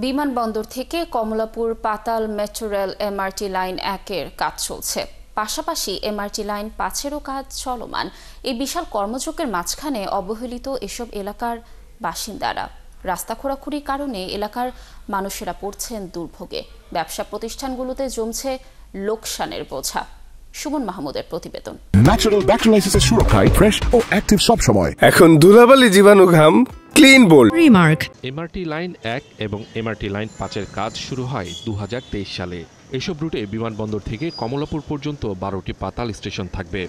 বিমানবন্দর থেকে কমলাপুর পাতাল মেট্রো রেল এমআরটি লাইন 1-এর কাজ চলছে। পাশাপাশি এমআরটি লাইন 5-এরও কাজ চলমান। এই বিশাল কর্মযজ্ঞের মাঝখানে অবহেলিত এসব এলাকার বাসিন্দারা। রাস্তা খোঁড়াখুড়ির কারণে এলাকার মানুষেরা পড়ছেন দুর্ভোগে। ব্যবসা প্রতিষ্ঠানগুলোতে জমছে লোকসানের বোঝা। সুমন মাহমুদের প্রতিবেদন। ন্যাচারাল ব্যাকটেরিয়ালাইসিসের সুরক্ষায় ফ্রেশ ও অ্যাক্টিভ সব সময়। এখন ধুলাবালি জীবাণু ঘাম clean bold. Remark. MRT line 1 এবং এমআরটি লাইন 5-এর কাজ শুরু হয় 2023 সালে। এসব রুটে বিমানবন্দর থেকে কমলাপুর পর্যন্ত 12টি পাতাল স্টেশন থাকবে।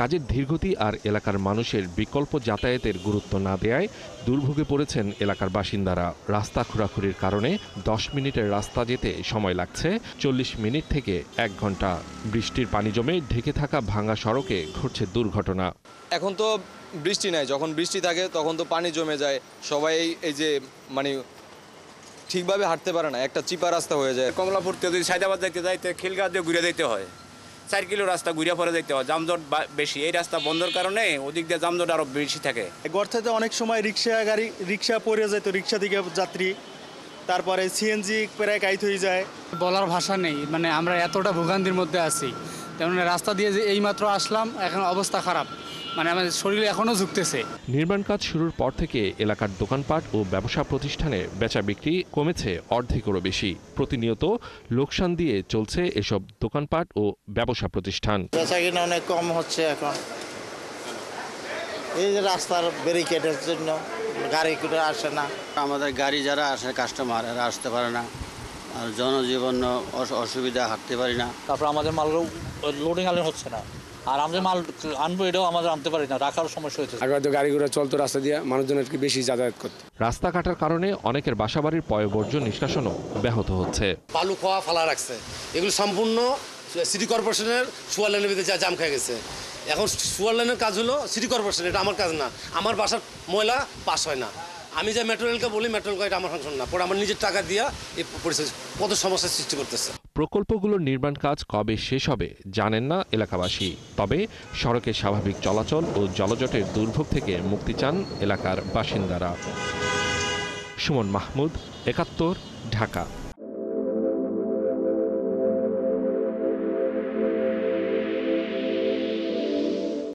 কাজের ধীরগতি আর এলাকার মানুষের বিকল্প যাতায়াতের গুরুত্ব না দেয়ায় দুর্ভোগে পড়েছেন এলাকার বাসিন্দারা। রাস্তা খোঁড়াখুড়ির কারণে 10 মিনিটের রাস্তা যেতে সময় লাগছে 40 মিনিট থেকে 1 ঘন্টা। বৃষ্টির পানি জমে ঢেকে থাকা ভাঙা সড়কে ঘটছে দুর্ঘটনা। এখন তো বৃষ্টি নাই, যখন বৃষ্টি থাকে তখন তো পানি জমে যায়, সবাই এই যে ঠিকভাবে হাঁটতে পারে না, একটা চিপা রাস্তা হয়ে যায়। কমলাপুর থেকে যদি সাইদাবাদ যাইতে যাইতে খিলগা দিয়ে ঘুরে দিতে হয়, 4 কিলো রাস্তা ঘুরে পরে যাইতে হয়, যানজট বেশি। এই রাস্তা বন্ধর কারণে ওদিক দিয়ে যানজট আরো বেশি থাকে। গর্তে অনেক সময় রিক্সা পড়ে যেত, রিক্সা থেকে যাত্রী, তারপরে সিএনজি প্রায় কাইত হয়ে যায়। বলার ভাষা নেই, আমরা এতটা ভোগান্তির মধ্যে আছি। তেমন রাস্তা দিয়ে যে এইমাত্র আসলাম, এখন অবস্থা খারাপ, আমাদের শরীরে এখনো ঝুঁকতেছে। নির্মাণ কাজ শুরুর পর থেকে এলাকার দোকানপাট ও ব্যবসা প্রতিষ্ঠানে বেচা বিক্রি কমেছে অর্ধেকেরও বেশি। প্রতিনিয়ত লোকসান দিয়ে চলছে এসব দোকানপাট ও ব্যবসা প্রতিষ্ঠান। বেচা কিনা অনেক কম হচ্ছে এখন, এই যে রাস্তার ব্যারিকেডের জন্য গাড়ি করে আসে না। আমাদের গাড়ি যারা আসে কাস্টমার এরা আসতে পারে না, আর জনজীবন অসুবিধা, হাঁটতে পারি না। তারপর আমাদের মাল লোডিং আনলোড হচ্ছে না, আর আমাদের মাল আনবো এটাও আমাদের আনতে পারি না, রাখার সমস্যা হচ্ছে। আগে তো গাড়িগুলো চলতো রাস্তা দিয়ে, মানুষজনের বেশি যাতায়াত করতো। রাস্তা কাটার কারণে অনেকের বাসাবাড়ির পয়ঃবর্জ্য নিষ্কাশনও ব্যাহত হচ্ছে। বালু খোয়া ফালা রাখছে, এগুলো সম্পূর্ণ সিটি কর্পোরেশনের সুয়ার লাইনের ভিতরে জাম খেয়ে গেছে। এখন সুয়ার লাইনের কাজ হলো সিটি কর্পোরেশন, এটা আমার কাজ না। আমার বাসার ময়লা পাস হয় না, আমি যে মেট্রোরেলকে বলি মেট্রোরেল এটা আমার ফাংশন না, পরে আমার নিজের টাকা দিয়া এই পরিস্থিতি কত সমস্যার সৃষ্টি করতেছে। প্রকল্পগুলোর নির্মাণ কাজ কবে শেষ হবে জানেন না এলাকাবাসী। তবে সড়কের স্বাভাবিক চলাচল ও জলজটের দুর্ভোগ থেকে মুক্তি চান এলাকার বাসিন্দারা। সুমন মাহমুদ, 71, ঢাকা।